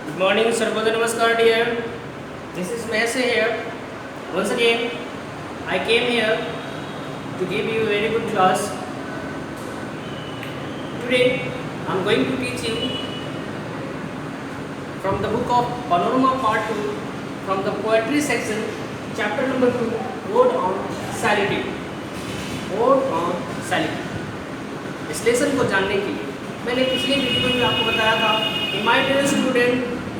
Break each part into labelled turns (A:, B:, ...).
A: Good morning, Sarvada Namaskar dear. This is Mahesh here. Once again, I came here to give you a very good class. Today, I am going to teach you from the book of Panorama Part 2, from the poetry section, chapter number 2, Ode on Solitude. Ode on Solitude. इस lesson को जानने के लिए मैंने पिछले video में आपको बताया था कि माय डियर स्टूडेंट,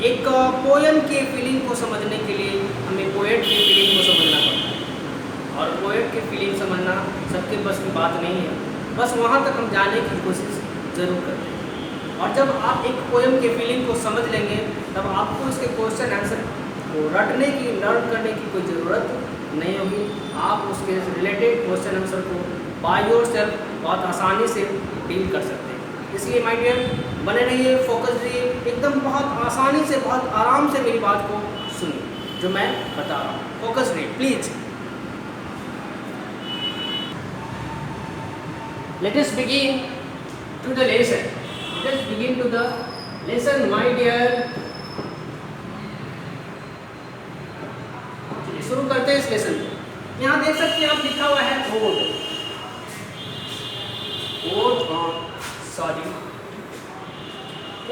A: एक पोएम के फीलिंग को समझने के लिए हमें पोएट के फीलिंग को समझना पड़ता है, और पोएट के फीलिंग समझना सबके बस की बात नहीं है। बस वहाँ तक हम जाने की कोशिश ज़रूर करते हैं, और जब आप एक पोएम के फीलिंग को समझ लेंगे तब आपको इसके क्वेश्चन आंसर को रटने की, लर्न करने की कोई ज़रूरत नहीं होगी। आप उसके रिलेटेड क्वेश्चन आंसर को बाय योर सेल्फ बहुत आसानी से डील कर सकते हैं। इसलिए माय डियर, बने रहिए, फोकस रहिए, एकदम बहुत आसानी से, बहुत आराम से मेरी बात को सुनिए जो मैं बता रहा हूँ। फोकस रहिए please. Let us begin to the lesson. Let us begin to the lesson my dear. चलिए शुरू करते हैं इस लेसन को। यहाँ देख सकते हैं आप, लिखा हुआ है odd. Ode on solitude.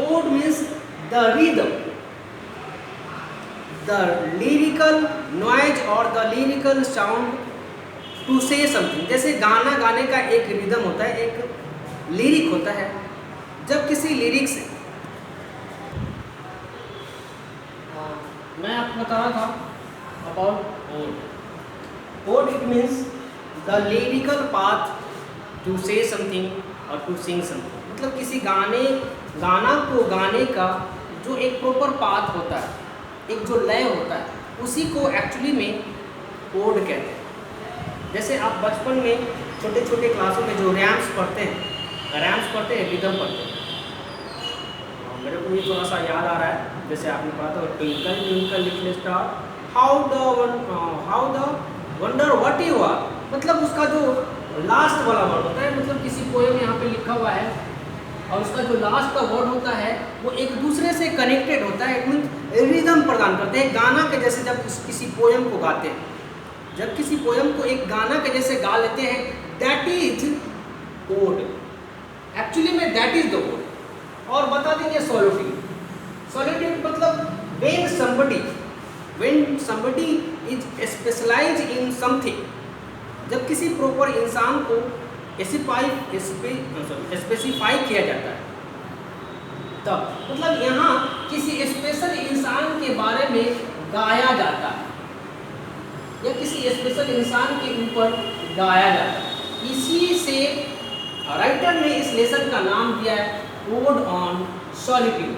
A: Ode means the rhythm, the lyrical noise or the lyrical sound to say something. जैसे गाना गाने का एक रिदम होता है, एक लिरिक होता है। जब किसी लिरिक से मैं आपको बता रहा था about ode. Ode it means the lyrical path to say something और टू सिंग समथिंग। मतलब किसी गाना को गाने का जो एक प्रॉपर पाथ होता है, एक जो लय होता है, उसी को एक्चुअली में ओड कहते हैं। जैसे आप बचपन में छोटे छोटे क्लासों में जो रैम्स पढ़ते हैं, रिदम पढ़ते हैं। मेरे को ये थोड़ा सा याद आ रहा है, जैसे आपने पढ़ा था twinkle twinkle little star, how the wonder what you are. मतलब उसका जो लास्ट वाला वर्ड होता है, मतलब किसी पोएम यहाँ पे लिखा हुआ है और उसका जो लास्ट का वर्ड होता है वो एक दूसरे से कनेक्टेड होता है। इट मीन्स रिदम प्रदान करते हैं गाना के जैसे। जब किसी पोएम को गाते हैं, जब किसी पोएम को एक गाना के जैसे गा लेते हैं, दैट इज ओड। एक्चुअली में दैट इज द ओड। और बता देंगे सॉलिट्यूड। सॉलिट्यूड मतलब when somebody is specialized in something, जब किसी प्रॉपर इंसान को स्पेसिफाई किया जाता है तब, मतलब यहाँ किसी स्पेशल इंसान के बारे में गाया जाता है या किसी स्पेशल इंसान के ऊपर गाया जाता है। इसी से राइटर ने इस लेसन का नाम दिया है odd on solitude.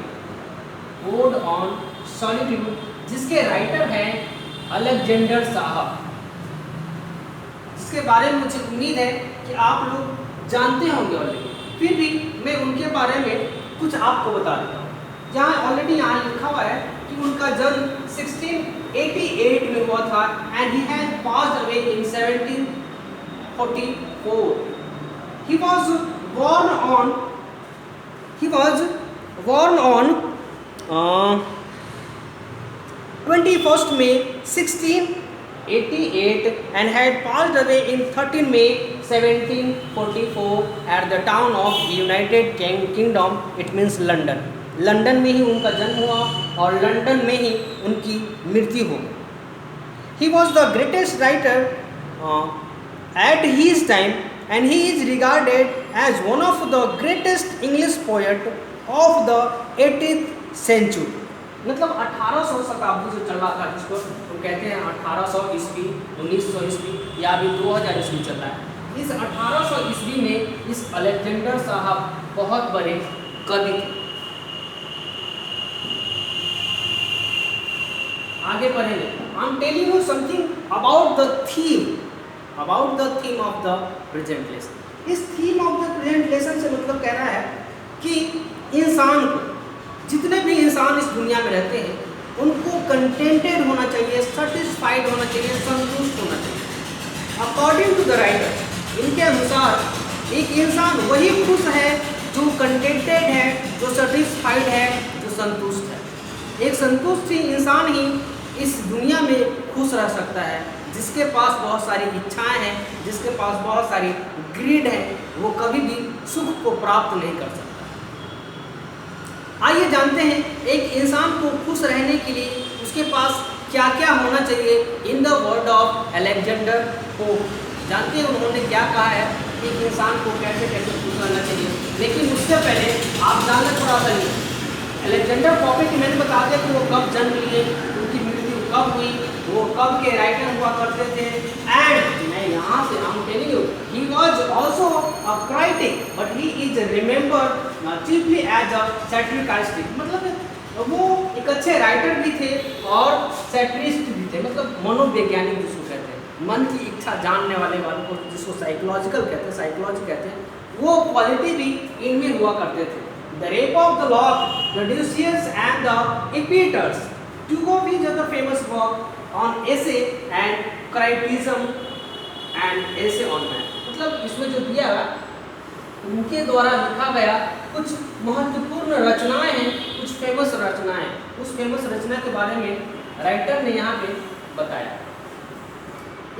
A: Odd on solitude, जिसके राइटर हैं अलेक्जेंडर साहब, जिसके बारे में मुझे उम्मीद है कि आप लोग जानते होंगे ऑलरेडी। फिर भी मैं उनके बारे में कुछ आपको बता देता हूँ। जहाँ ऑलरेडी यहाँ लिखा हुआ है कि उनका जन्म 1688 में हुआ था and he had passed away in 1744। He was born on 21st May 1688 and had passed away in 13 May 1744 at the town of United Kingdom, it means London. London में ही उनका जन्म हुआ और लंदन में ही उनकी मृत्यु हो। He was the greatest writer at his time and he is regarded as one of the greatest English poet of the 18th century. मतलब 1800 शताब्दी जो चल रहा था, जिसको हम कहते हैं 1800 ईस्वी, 1900 ईस्वी या अभी 2000 ईस्वी चल रहा है। इस 1800 ईस्वी में इस अलेक्जेंडर साहब बहुत बड़े कवि थे। आगे बढ़ेंगे। I am telling you something about the theme of the present lesson. इस theme of the present lesson से मतलब कह रहा है कि इंसान को, जितने भी इंसान इस दुनिया में रहते हैं, उनको कंटेंटेड होना चाहिए, सेटिस्फाइड होना चाहिए, संतुष्ट होना चाहिए। अकॉर्डिंग टू द राइटर, इनके अनुसार एक इंसान वही खुश है जो कंटेंटेड है, जो सेटिस्फाइड है, जो संतुष्ट है। एक संतुष्ट इंसान ही इस दुनिया में खुश रह सकता है। जिसके पास बहुत सारी इच्छाएं हैं, जिसके पास बहुत सारी ग्रीड है, वो कभी भी सुख को प्राप्त नहीं कर सकता। आइए जानते हैं एक इंसान को खुश रहने के लिए उसके पास क्या क्या होना चाहिए। In the word of Alexander pope, जानते हैं उन्होंने क्या कहा है कि एक इंसान को कैसे कैसे खुश रहना चाहिए। लेकिन उससे पहले आप जानना थोड़ा सा नहीं, अलेक्जेंडर पोप की मैंने बता दिया कि वो कब जन्म लिए, उनकी मृत्यु कब हुई, वो कब के राइटर हुआ करते थे। एंड मैं यहाँ से I am telling you he was also a critic but he is remembered chiefly as a satirist, मतलब वो एक अच्छे राइटर भी थे और सैटिरिस्ट भी थे, मतलब मनोवैज्ञानिक जिसको कहते हैं, मन की इच्छा जानने वाले वालों को जिसको साइकोलॉजिकल कहते हैं, साइकोलॉजी कहते हैं, वो क्वालिटी भी इनमें हुआ करते थे। The rape of the lock, the Dunciad and the epistles, two of each other famous work on essay and criticism and essay on man, मतलब इसमें जो दिया है उनके द्वारा लिखा गया कुछ महत्वपूर्ण रचनाएं हैं, कुछ फेमस रचनाएं, उस फेमस रचना के बारे में राइटर ने यहाँ पे बताया।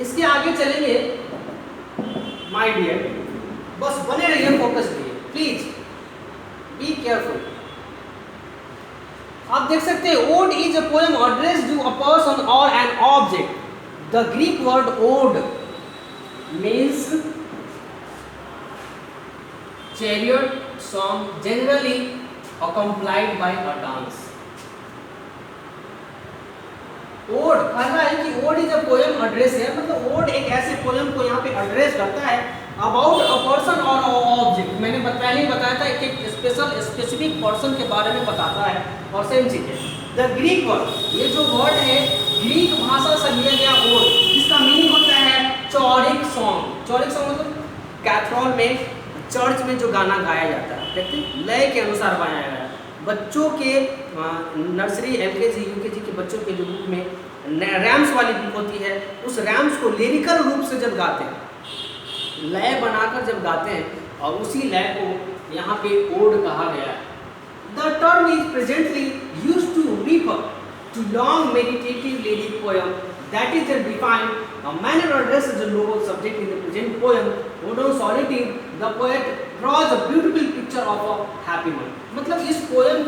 A: इसके आगे चलेंगे माय डियर, बस बने रहिए, फोकस रहिए प्लीज, बी केयरफुल। आप देख सकते हैं ode is a poem addressed to a person और an object. The Greek word ode means chariot song generally accompanied by a dance. Ode कह रहा है कि ode is a poem address है, मतलब ओड एक ऐसे पोएम को यहाँ पे एड्रेस करता है अबाउट अ पर्सन और ऑब्जेक्ट। मैंने पहले ही बताया था कि एक स्पेसिफिक पर्सन के बारे में बताता है और सेम चीज है। द ग्रीक वर्ड, ये जो वर्ड है ग्रीक भाषा से लिया गया ओड, जिसका मीनिंग होता है चौरिक सॉन्ग। चौरिक सॉन्ग मतलब कैथड्रल में, चर्च में जो गाना गाया जाता है, देखते हैं लय के अनुसार गाया गया है। बच्चों के नर्सरी एलकेजी यूकेजी के बच्चों के जो बुक में रैम्स वाली बुक होती है, उस रैम्स को लिरिकल रूप से जब गाते हैं, लय बनाकर जब गाते हैं, और उसी लय को यहाँ पे ओड कहा गया है। The term is presently used to refer to long meditative lyric poem that is defined a manner addresses a noble subject in the present poem. Ode on solitude, the poet draws a beautiful picture of a happy man. मतलब इस poem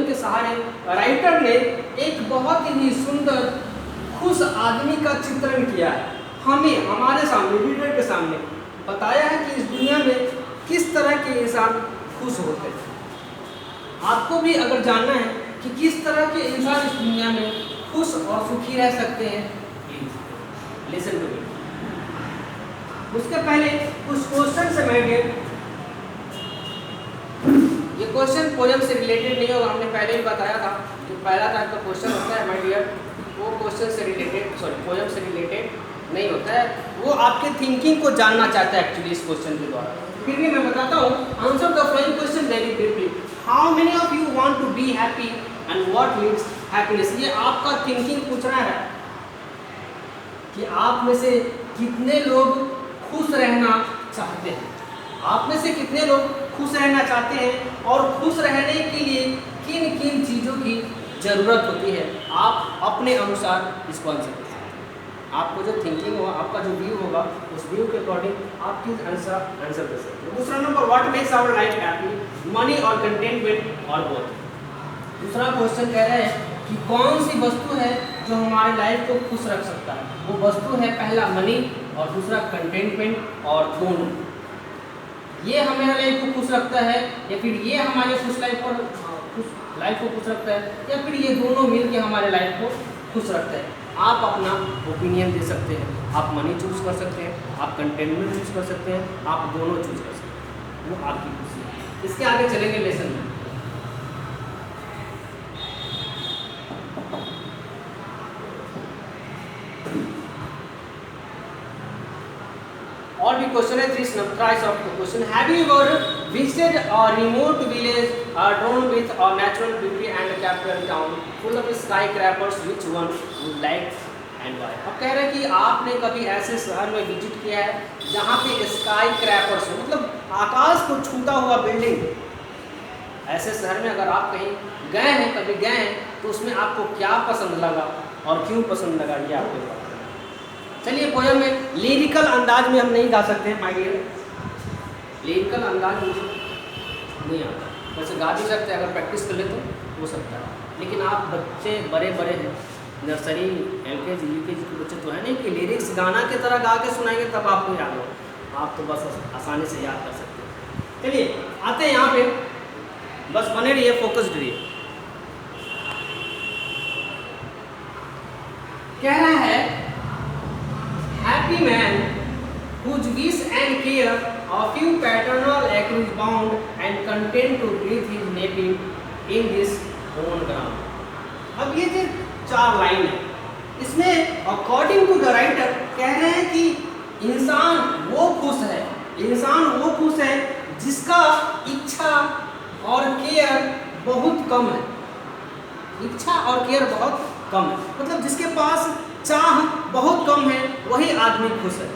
A: के सहारे writer ने एक बहुत ही सुंदर खुश आदमी का चित्रण किया है। हमें हमारे सामने, रीडर के सामने बताया है कि इस दुनिया में किस तरह के इंसान खुश होते हैं। आपको भी अगर जानना है कि किस तरह के इंसान इस दुनिया में खुश और सुखी रह सकते हैं, प्लीज लिसन टू मी। उसके पहले कुछ क्वेश्चन से मैं ये क्वेश्चन पोएम से रिलेटेड नहीं होगा, हमने पहले ही बताया था कि पहला टाइप का क्वेश्चन होता है माय डियर, वो क्वेश्चन से रिलेटेड, सॉरी पोएम से रिलेटेड नहीं होता है, वो आपके थिंकिंग को जानना चाहता है एक्चुअली इस क्वेश्चन के द्वारा। फिर भी मैं बताता हूँ, answer the following question very briefly. How many of you want to be happy and what leads happiness. ये आपका थिंकिंग पूछ रहा है कि आप में से कितने लोग खुश रहना चाहते हैं, आप में से कितने लोग खुश रहना चाहते हैं, और खुश रहने के लिए किन किन चीज़ों की ज़रूरत होती है। आप अपने अनुसार इसको आंसर कर सकते हैं। आपको जो थिंकिंग होगा, आपका जो व्यू होगा, उस व्यू के अकॉर्डिंग आप किस आंसर दे सकते हैं। दूसरा number, what makes our life happy, money और कंटेनमेंट और बोथ। दूसरा क्वेश्चन कह रहा है कि कौन सी वस्तु है जो हमारे लाइफ को खुश रख सकता है। वो वस्तु है पहला मनी और दूसरा कंटेनमेंट, और दोनों ये हमारे लाइफ को खुश रखता है, या फिर ये हमारे खुश लाइफ को खुश रखता है, या फिर ये दोनों मिलकर हमारे लाइफ को खुश रखता है। आप अपना ओपिनियन दे सकते हैं, आप मनी चूज कर सकते हैं, आप कंटेनमेंट चूज कर सकते हैं, आप दोनों चूज कर सकते हैं, वो आपकी खुशी है। इसके आगे चलेंगे लेसन में। और भी क्वेश्चन है, thrice of the question. Have you ever visited a remote village drawn with a natural beauty and a capital town full of skyscrapers? Which one you like and why? अब कह रहे हैं कि आपने कभी ऐसे शहर में विजिट किया है जहाँ पे स्काई क्रैपर्स हो, मतलब आकाश को छूता हुआ बिल्डिंग ऐसे शहर में अगर आप कहीं गए हैं, कभी गए हैं, तो उसमें आपको क्या पसंद लगा और क्यों पसंद लगा, ये आपको बताना है। चलिए पोयम में लिरिकल अंदाज में हम नहीं गा सकते हैं माय डियर, लिरिकल अंदाज मुझे नहीं आता, वैसे गा भी सकते हैं, अगर प्रैक्टिस कर ले तो हो सकता है। लेकिन आप बच्चे बड़े बड़े हैं, नर्सरी LKG UKG के बच्चे तो है नहीं कि लिरिक्स गाना की तरह गा के सुनाएंगे तब आपको याद हो, आप तो बस आसानी से याद कर सकते हैं। चलिए आते हैं यहाँ पे, बस बने रहिए, फोकस्ड रहिए। कह रहा है happy man whose wish and care a few paternal acres bound and content to breathe his native in this own ground। अब ये जो 4 लाइन है, इसमें अकॉर्डिंग टू द राइटर कह रहे हैं कि इंसान वो खुश है, इंसान वो खुश है जिसका इच्छा और केयर बहुत कम है, इच्छा और केयर बहुत कम है, मतलब जिसके पास चाह बहुत कम है वही आदमी खुश है।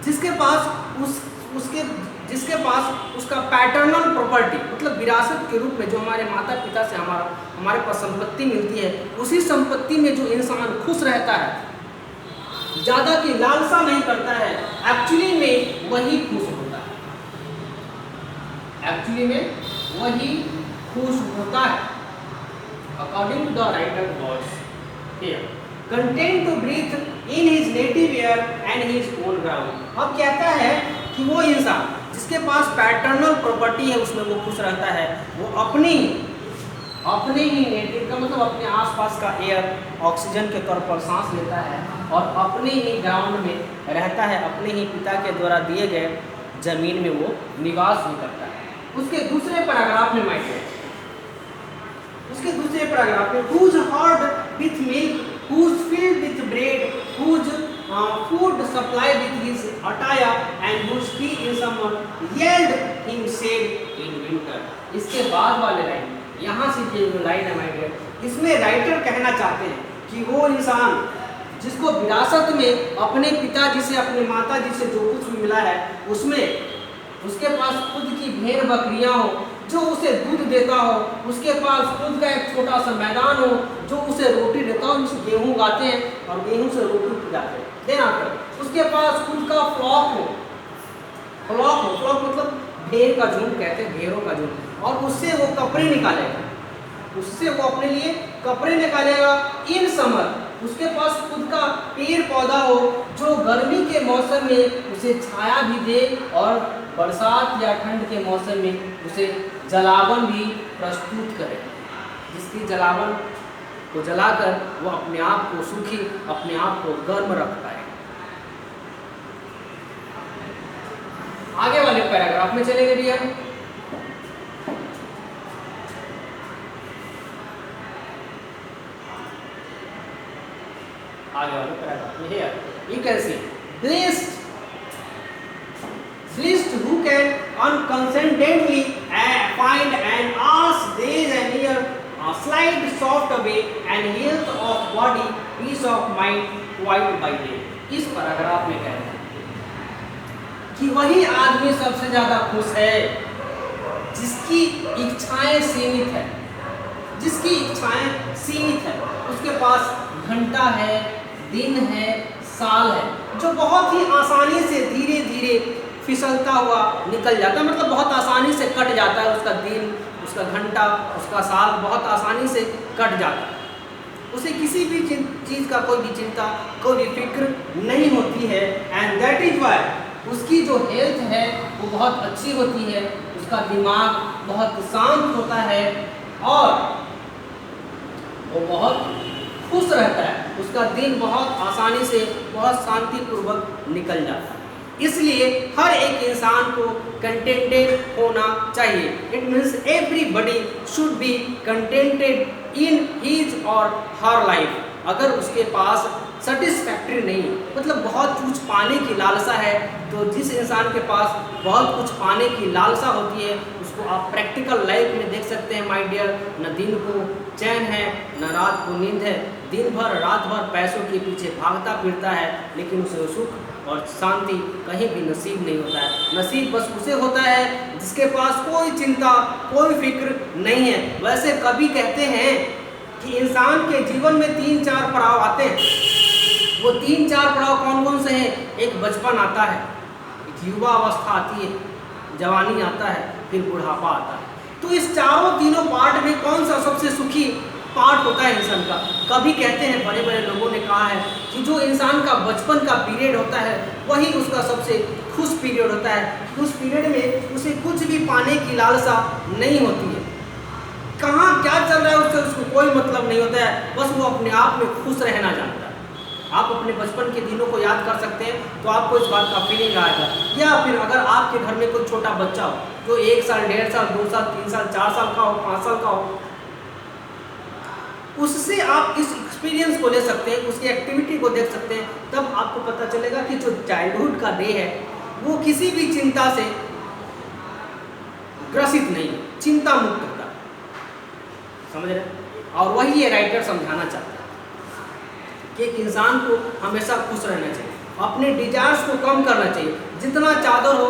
A: जिसके पास जिसके पास उसका पैटर्नल प्रॉपर्टी मतलब विरासत के रूप में जो हमारे माता पिता से हमारे पास संपत्ति मिलती है, उसी संपत्ति में जो इंसान खुश रहता है, ज़्यादा की लालसा नहीं करता है, एक्चुअली में वही खुश होता है, एक्चुअली में वही खुश होता है। According to the writer words here, content to breathe in his native air and his own ground. अब कहता है कि वो इंसान जिसके पास पैटर्नल प्रॉपर्टी है उसमें वो खुश रहता है, वो अपने ही नेटिव का मतलब अपने आसपास का एयर ऑक्सीजन के तौर पर सांस लेता है और अपने ही ग्राउंड में रहता है, अपने ही पिता के द्वारा दिए गए जमीन में वो निवास भी करता है। उसके दूसरे पैराग्राफ में उसके दूसरे पैराग्राफ में whose heart with milk, whose filled with bread, whose food supplied with his attire and whose tea in summer yelled him shade in winter। इसके बाद वाले लाइन, यहाँ से जो लाइन है माय डियर, इसमें राइटर कहना चाहते हैं कि वो इंसान जिसको विरासत में अपने पिताजी से अपने माताजी से जो कुछ भी मिला है उसमें उसके पास खुद की भेड़ बकरियां हो जो उसे दूध देता हो, उसके पास खुद का एक छोटा सा मैदान हो जो उसे रोटी देता हो, जिसे गेहूं उगाते हैं और गेहूं से रोटी पिलाते हैं, देन आकर उसके पास खुद का फ्लॉक हो, फ्लॉक मतलब भेड़ का झुंड कहते हैं, भेड़ों का झुंड, और उससे वो कपड़े निकालेगा, उससे वो अपने लिए कपड़े निकालेगा। इन समर उसके पास खुद का पेड़ पौधा हो जो गर्मी के मौसम में उसे छाया भी दे और बरसात या ठंड के मौसम में उसे जलावन भी प्रस्तुत करे, जिसकी जलावन को जलाकर वो अपने आप को सुखी, अपने आप को गर्म रख पाए। आगे वाले पैराग्राफ में चलेंगे डियर। आगे वाले पैराग्राफ में here you can see blessed who can unconcernedly find and ask days and year slide soft away and health of body, peace of mind quite by day। इस पैराग्राफ में कहते हैं कि वही आदमी सबसे ज्यादा खुश है जिसकी इच्छाएं सीमित है, जिसकी इच्छाएं सीमित है, उसके पास घंटा है, दिन है, साल है, जो बहुत ही आसानी से धीरे धीरे फिसलता हुआ निकल जाता है, मतलब बहुत आसानी से कट जाता है उसका दिन, उसका घंटा, उसका साल बहुत आसानी से कट जाता है। उसे किसी भी चीज़ का कोई भी चिंता, कोई भी फिक्र नहीं होती है, एंड दैट इज वाई उसकी जो हेल्थ है वो बहुत अच्छी होती है, उसका दिमाग बहुत शांत होता है और वो बहुत खुश रहता है, उसका दिन बहुत आसानी से बहुत शांतिपूर्वक निकल जाता है। इसलिए हर एक इंसान को कंटेंटेड होना चाहिए। It means everybody should be contented in his और हर लाइफ। अगर उसके पास सेटिस्फैक्ट्री नहीं, मतलब बहुत कुछ पाने की लालसा है, तो जिस इंसान के पास बहुत कुछ पाने की लालसा होती है उसको आप प्रैक्टिकल लाइफ में देख सकते हैं माय डियर। न दिन को चैन है, न रात को नींद है, दिन भर रात भर पैसों के पीछे भागता फिरता है, लेकिन उसे सुख और शांति कहीं भी नसीब नहीं होता है। नसीब बस उसे होता है जिसके पास कोई चिंता, कोई फिक्र नहीं है। वैसे कवि कहते हैं कि इंसान के जीवन में 3-4 पड़ाव आते हैं। वो 3-4 पड़ाव कौन कौन से हैं? एक बचपन आता है, एक युवा अवस्था आती है, जवानी आता है, फिर बुढ़ापा आता है। तो इस तीनों पार्ट में कौन सा सबसे सुखी पार्ट होता है इंसान का? कभी कहते हैं, बड़े बड़े लोगों ने कहा है कि जो इंसान का बचपन का पीरियड होता है वही उसका सबसे खुश पीरियड होता है। उस पीरियड में उसे कुछ भी पाने की लालसा नहीं होती है। कहाँ क्या चल रहा है उससे उसको कोई मतलब नहीं होता है, बस वो अपने आप में खुश रहना जानता है। आप अपने बचपन के दिनों को याद कर सकते हैं तो आपको इस बात का फीलिंग आएगा। या फिर अगर आपके घर में कोई छोटा बच्चा हो जो 1 साल, 1.5 साल, 2 साल, 3 साल, 4 साल का हो, 5 साल का हो, उससे आप इस एक्सपीरियंस को ले सकते हैं, उसकी एक्टिविटी को देख सकते हैं। तब आपको पता चलेगा कि जो चाइल्डहुड का डे है वो किसी भी चिंता से ग्रसित नहीं, चिंता मुक्त होता है। समझ रहे? और वही ये राइटर समझाना चाहता है कि एक इंसान को हमेशा खुश रहना चाहिए, अपने डिजायर्स को कम करना चाहिए। जितना चादर हो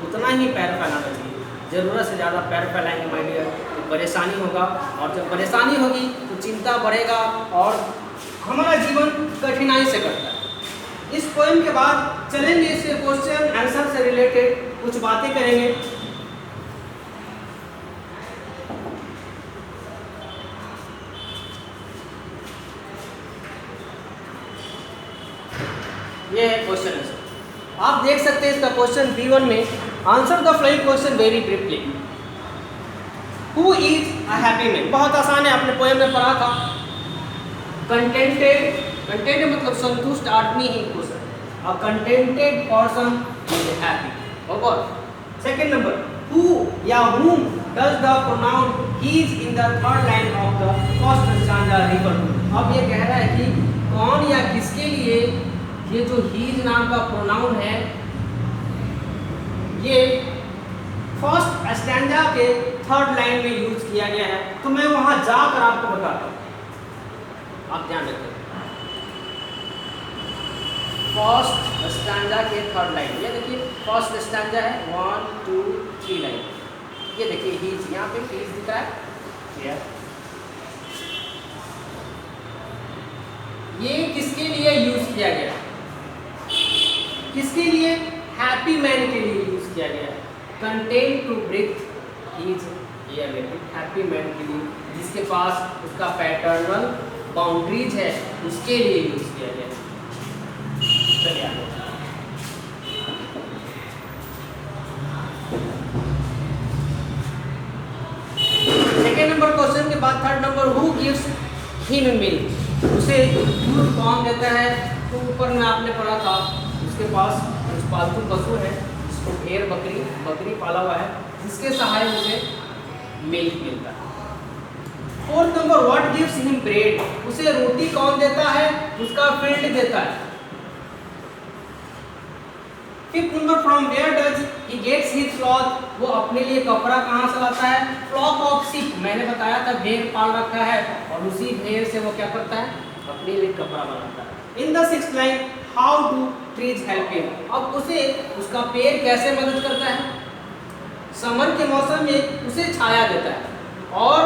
A: उतना ही पैर फैलाना चाहिए। ज़रूरत से ज़्यादा पैर फैलाएंगे माय डियर तो परेशानी होगा, और जब परेशानी होगी तो चिंता बढ़ेगा और हमारा जीवन कठिनाई से कटता है। इस पोएम के बाद चलेंगे इससे क्वेश्चन आंसर से रिलेटेड कुछ बातें करेंगे। ये है क्वेश्चन आंसर। आप देख सकते हैं इसका क्वेश्चन B1 में, answer the following question very briefly. Who is a happy man? बहुत आसान है, आपने पोएम में पढ़ा था। कंटेंटेड, कंटेंटेड मतलब संतुष्ट आदमी ही खुश है। A contented person is happy. Over second number, who या whom does the pronoun his in the third line of the first stanza refer to? अब ये कह रहा है कि कौन या किसके लिए ये जो हीज नाम का प्रोनाउन है ये फर्स्ट स्टैंजा के थर्ड लाइन में यूज किया गया है। तो मैं वहां जाकर आपको बताता हूं, आप ध्यान रखें। फर्स्ट स्टैंजा के थर्ड लाइन, ये देखिए फर्स्ट स्टैंजा है, 1 2 3 लाइन। ये देखिए हीज, यहाँ पे हीज दिख रहा है। ये किसके लिए यूज किया गया? किसके लिए? हैप्पी मैन के लिए यूज किया गया है। Content to breathe his air लेकिन हैप्पी मैन के लिए, जिसके पास उसका पैटर्नल बाउंड्रीज है, उसके लिए यूज किया गया है। चलिए आगे। सेकेंड नंबर क्वेश्चन के बाद third number, who gives him milk? उसे दूध कौन देता है? तो ऊपर में आपने पढ़ा था उसके पास कुछ पालतू पशु है, जिसको भेड़ बकरी पाला हुआ है, जिसके सहारे उसे मिल्क मिलता है। Fourth number, what gives him bread? उसे रोटी कौन देता है? उसका फ्रेंड देता है। Fifth number, from where does he gets his cloth? वो अपने लिए कपड़ा कहाँ से लाता है? फ्लॉक ऑफ शीप, मैंने बताया था भेड़ पाल रखा है और उसी भेड़ से वो क्या करता है? अपने लिए कपड़ा बनाता है। In the sixth line, how do trees help him? अब उसे उसका पेड़ कैसे मदद करता है? समर के मौसम में उसे छाया देता है और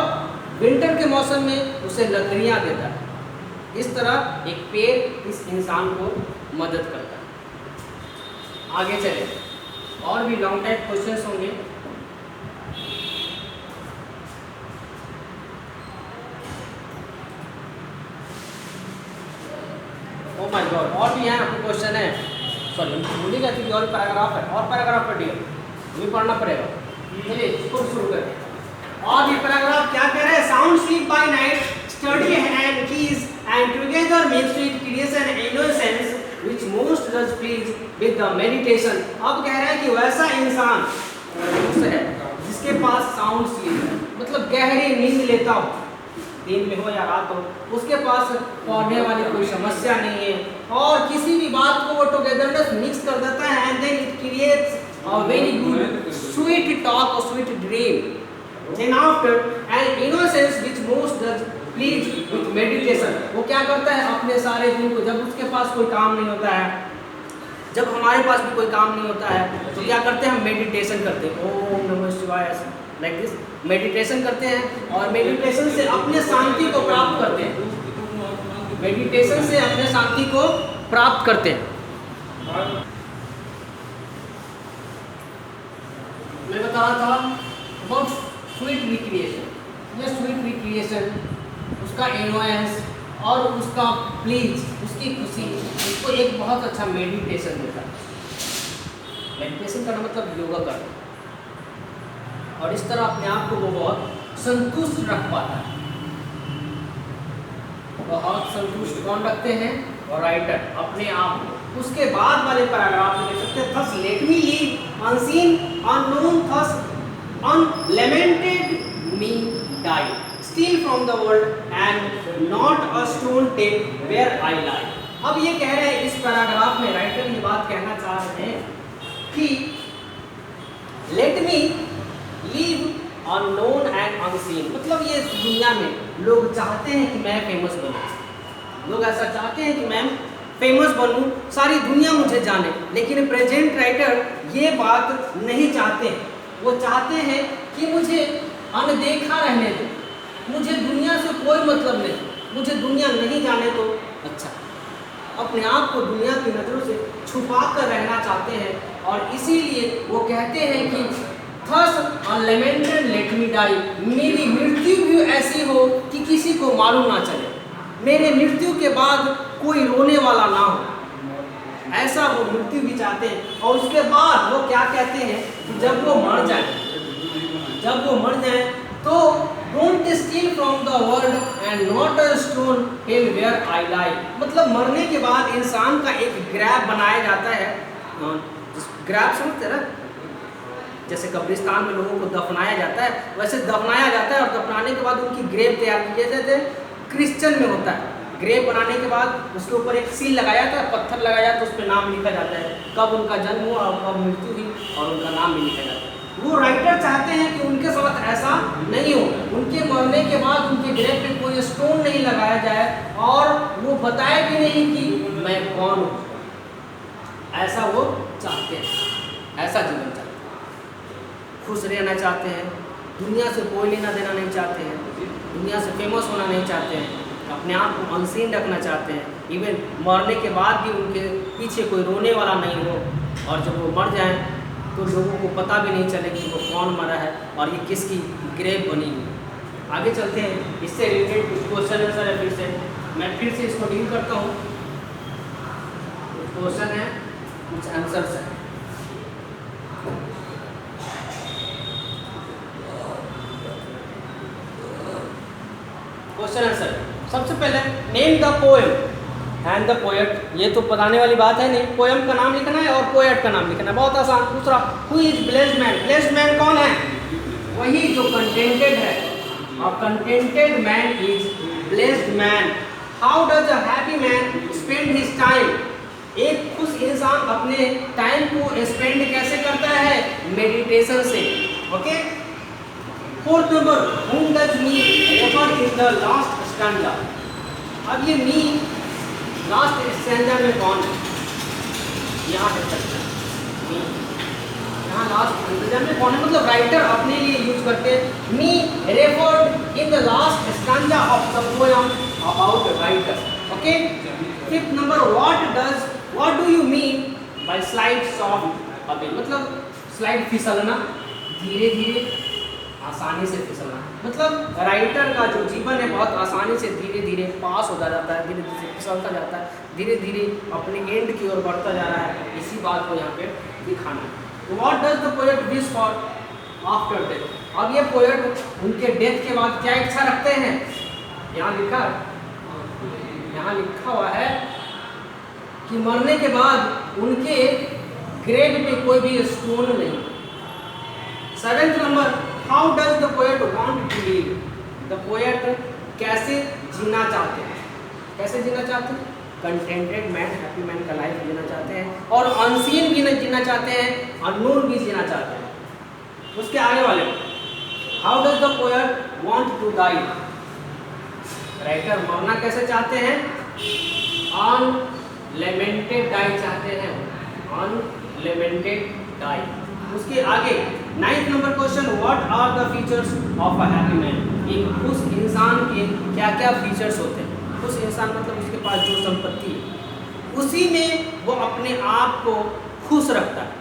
A: विंटर के मौसम में उसे लकड़ियाँ देता है। इस तरह एक पेड़ इस इंसान को मदद करता है। आगे चले, और भी लॉन्ग टाइप क्वेश्चंस होंगे। ओह माय गॉड, और भी यहाँ आपको क्वेश्चन है। सॉरी भूलिएगा कि और पैराग्राफ है, और पैराग्राफ पढ़िए, भी पढ़ना पड़ेगा। चलिए इसको शुरू करें। और ये पैराग्राफ क्या कह रहे हैं? Sound sleep by night, study and keys and together makes it creation innocence which most does please with the meditation। अब कह रहा है कि वैसा इंसान है जिसके पास साउंड स्लीप है, मतलब गहरी नींद लेता हो, दिन में हो या रात हो, उसके पास पढ़ने वाली कोई समस्या नहीं है और किसी भी बात को वो टुगेदरनेस मिक्स कर देता है and then it creates a very good sweet talk और sweet dream. Then after an innocence which most does please with meditation, वो क्या करता है? अपने सारे दिन को, जब उसके पास कोई काम नहीं होता है, जब हमारे पास भी कोई काम नहीं होता है तो क्या करते हैं, हम मेडिटेशन करते हैं, ओम नमः शिवाय, ऐसा लाइक दिस मेडिटेशन करते हैं, और मेडिटेशन से अपने शांति को प्राप्त करते हैं, मेडिटेशन से अपने शांति को प्राप्त करते हैं। मैं बता रहा था अबाउट स्वीट रिक्रिएशन। यह स्वीट रिक्रिएशन, उसका एनवायंस और उसका प्लीज, उसकी खुशी, उसको एक बहुत अच्छा मेडिटेशन देता है। मेडिटेशन करना मतलब योगा करना, और इस तरह अपने आप को वो बहुत संतुष्ट रख पाता है। बहुत संतुष्ट कौन रखते हैं, और राइटर अपने आप को। उसके बाद वाले पैराग्राफ में देख सकते हैं, thus let me live unseen, unknown, thus unlamented me die, steal from the world and not a stone take where I lie। अब ये कह रहे हैं, इस पैराग्राफ में राइटर ये बात कहना चाह रहे हैं कि let me live unknown and unseen, मतलब ये दुनिया में लोग चाहते हैं कि मैं फेमस बनूं, लोग ऐसा चाहते हैं कि मैं फेमस बनूं, सारी दुनिया मुझे जाने, लेकिन प्रेजेंट राइटर ये बात नहीं चाहते हैं। वो चाहते हैं कि मुझे अनदेखा रहने दो, मुझे दुनिया से कोई मतलब नहीं, मुझे दुनिया नहीं जाने तो अच्छा। अपने आप को दुनिया की नज़रों से छुपा कर रहना चाहते हैं, और इसीलिए वो कहते हैं कि thus unlamented let me die, मेरी मृत्यु भी ऐसी हो कि किसी को मालूम ना चले, मेरे मृत्यु के बाद कोई रोने वाला ना हो, ऐसा वो मृत्यु भी चाहते हैं। और उसके बाद वो क्या कहते हैं कि जब वो मर जाए, जब वो मर जाए तो don't steal from the world and not a stone hill where I lie, मतलब मरने के बाद इंसान का एक ग्रैब बनाया जाता है। ग्रैब समझते हैं ना, जैसे कब्रिस्तान में लोगों को दफनाया जाता है, वैसे दफनाया जाता है, और दफनाने के बाद उनकी ग्रेव तैयार की जाती है। क्रिश्चियन में होता है, ग्रेव बनाने के बाद उसके ऊपर एक सील लगाया जाता है, पत्थर लगाया जाता है, उस पर नाम लिखा जाता है, कब उनका जन्म हुआ और कब मृत्यु हुई, और उनका नाम भी लिखा जाता है। वो राइटर चाहते हैं कि उनके साथ ऐसा नहीं हो, उनके मरने के बाद उनके ग्रेव पे कोई स्टोन नहीं लगाया जाए, और वो बताए भी नहीं कि मैं कौन हूँ। ऐसा वो चाहते हैं, ऐसा जीवन चाहते हैं, खुश रहना चाहते हैं, दुनिया से कोई लेना देना नहीं चाहते हैं, दुनिया से फेमस होना नहीं चाहते हैं, अपने आप को अनसीन रखना चाहते हैं, इवन मरने के बाद भी उनके पीछे कोई रोने वाला नहीं हो, और जब वो मर जाएं तो लोगों को पता भी नहीं चले कि वो कौन मरा है और ये किसकी ग्रेव बनी हुई। आगे चलते हैं, इससे रिलेटेड कुछ क्वेश्चन आंसर है, फिर से मैं फिर से इसको डील करता हूँ। कुछ क्वेश्चन है, कुछ आंसर्स है। क्वेश्चन आंसर, सबसे पहले name the poem and the poet, ये तो बताने वाली बात है नहीं, पोएम का नाम लिखना है और पोएट का नाम लिखना है, बहुत आसान। दूसरा, who is blessed man, blessed man कौन है, वही जो कंटेंटेड है, और contented man is blessed man. How does a happy man spend his time, एक खुश इंसान अपने टाइम को स्पेंड कैसे करता है, मेडिटेशन से। Okay, fourth number, whom does me refer in the last stanza। अब ये मी लास्ट स्टैंजा में कौन है, यहाँ है मी, यहाँ लास्ट स्टैंजा में कौन है, मतलब राइटर अपने लिए यूज करते हैं me referred in the last stanza of the poem about writer. Okay, fifth number, what do you mean by slide soft away, मतलब स्लाइड फिसलना, धीरे धीरे आसानी से फिसलना, मतलब राइटर का जो जीवन है बहुत आसानी से धीरे धीरे पास होता जाता है, धीरे धीरे फिसलता जाता है, धीरे धीरे अपने एंड की ओर बढ़ता जा रहा है, इसी बात को यहाँ पे दिखाना है। What does the poet wish for after death, अब ये पोएट उनके डेथ के बाद क्या इच्छा रखते हैं, यहाँ लिखा हुआ है कि मरने के बाद उनके ग्रेव पे कोई भी स्टोन नहीं। Seventh number, how does the poet want to live, the poet कैसे जीना चाहते हैं, कैसे जीना चाहते हैं, कंटेंटेड मैन, हैप्पी मैन का लाइफ जीना चाहते हैं, और अनसीन भी जीना चाहते हैं, अननोन भी जीना चाहते हैं। उसके आगे वाले, how does the poet want to die, writer मरना कैसे चाहते हैं, अनलेमेंटेड डाई चाहते हैं, अनलिमिटेड टाइम। उसके आगे 9th number question, what are the features of a happy man. एक खुश इंसान के क्या क्या फीचर्स होते हैं। खुश इंसान मतलब उसके पास जो संपत्ति है उसी में वो अपने आप को खुश रखता है।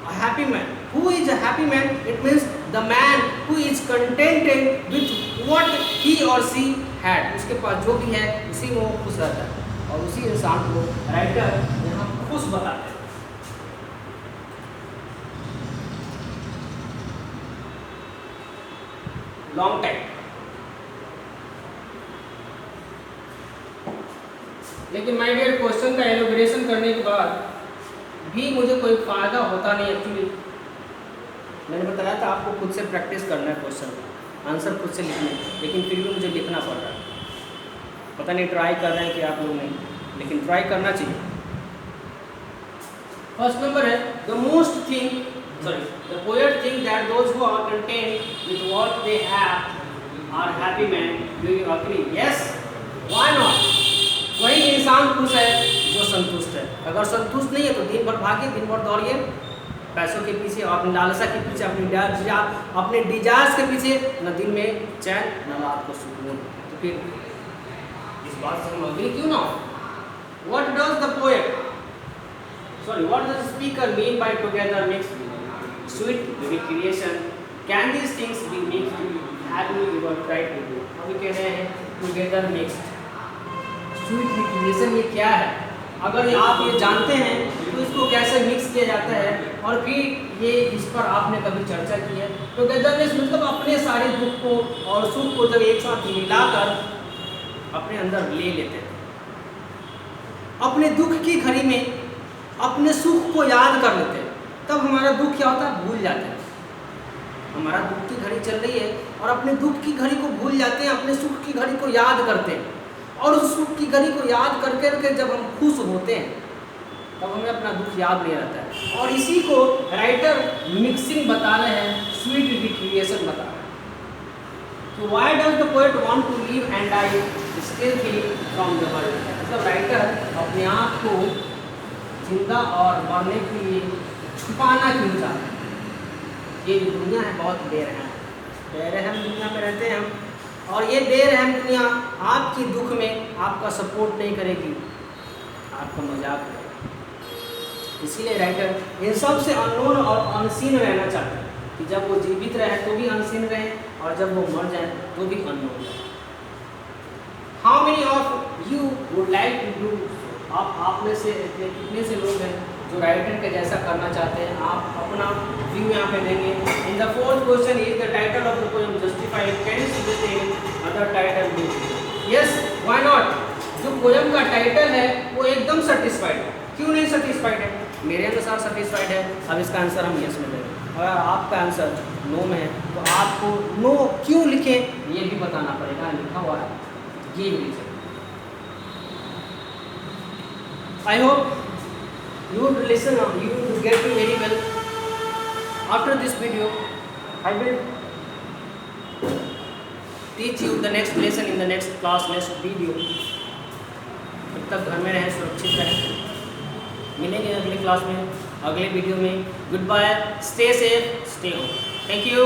A: A happy man. Who is a happy man? It means the man who is contented with what he or she had. उसके पास जो भी है उसी में वो खुश रहता है और उसी इंसान को राइटर यहाँ खुश बताते हैं। लॉन्ग टाइम, लेकिन माय डियर क्वेश्चन का एलोबरेशन करने के बाद भी मुझे कोई फ़ायदा होता नहीं। एक्चुअली मैंने बताया था आपको खुद से प्रैक्टिस करना है, क्वेश्चन का आंसर खुद से लिखना है, लेकिन फिर भी मुझे लिखना पड़ रहा है। पता नहीं ट्राई कर रहे हैं कि आप लोग नहीं, लेकिन ट्राई करना चाहिए। फर्स्ट नंबर है the poet think that those who are content with what they have are happy men. Do you agree? Yes. Why not? वही इंसान खुश है जो संतुष्ट है। अगर संतुष्ट नहीं है तो दिन भर भागिए, दिन भर दौड़िए पैसों के पीछे, अपनी लालसा के पीछे, अपने डिजायर्स के पीछे, न दिन में चैन न रात को सुकून। तो फिर इस बात से हम अग्री क्यों ना हो? What does the poet, what does the speaker mean by together mixed sweet recreation? Can these things be mixed? Have you ever tried to do? अभी कह रहे हैं together mixed स्वीट रिक्रिएशन ये क्या है? अगर आप ये जानते हैं तो इसको कैसे मिक्स किया जाता है और फिर ये इस पर आपने कभी चर्चा की है? तो टुगेदरनेस मतलब अपने सारे दुख को और सुख को जब एक साथ मिलाकर अपने अंदर ले लेते हैं। अपने दुख की घड़ी में अपने सुख को याद कर लेते हैं, तब हमारा दुख क्या होता है? भूल जाते हैं। हमारा दुख की घड़ी चल रही है और अपने दुख की घड़ी को भूल जाते हैं, अपने सुख की घड़ी को याद करते हैं और उस सुख की घड़ी को याद करके जब हम खुश होते हैं तब हमें अपना दुख याद नहीं रहता है। और इसी को राइटर मिक्सिंग बता रहे हैं, स्वीट रिक्रिएशन बता रहे हैं। तो why does the poet want to live and die still from the world. मतलब राइटर अपने आप को जिंदा और मरने के लिए छुपाना क्यों चाहता है? ये जो दुनिया है बहुत बेरहम दुनिया में रहते हैं हम, और ये बेरहम दुनिया आपकी दुख में आपका सपोर्ट नहीं करेगी, आपका मजाक करेगी। इसीलिए राइटर इन सब से अननोन और अनसीन रहना चाहता है कि जब वो जीवित रहे तो भी अनसीन रहे और जब वो मर जाए तो भी अननोन रहे। How many of you would like to do? आप में से कितने से लोग हैं जो राइटर के जैसा करना चाहते हैं? आप अपना व्यू यहाँ पे देंगे। In the fourth question is the title of the poem justified, can you suggest other title? Yes, why not? जो पोएम का टाइटल है वो एकदम सेटिस्फाइड है। क्यों नहीं सेटिस्फाइड है? मेरे अनुसार सेटिस्फाइड है। अब इसका आंसर हम यस में देंगे। अगर आपका आंसर नो में है तो आपको नो क्यों लिखें ये भी बताना पड़ेगा। लिखा हुआ है ये भी लिखें। I hope you would listen, you would get me very well. After this video, I will teach you the next lesson in the next class, next video. तब तक घर में रहें, सुरक्षित रहें। मिलेंगे अगली क्लास में, अगले वीडियो में। Goodbye, stay safe, stay home. Thank you.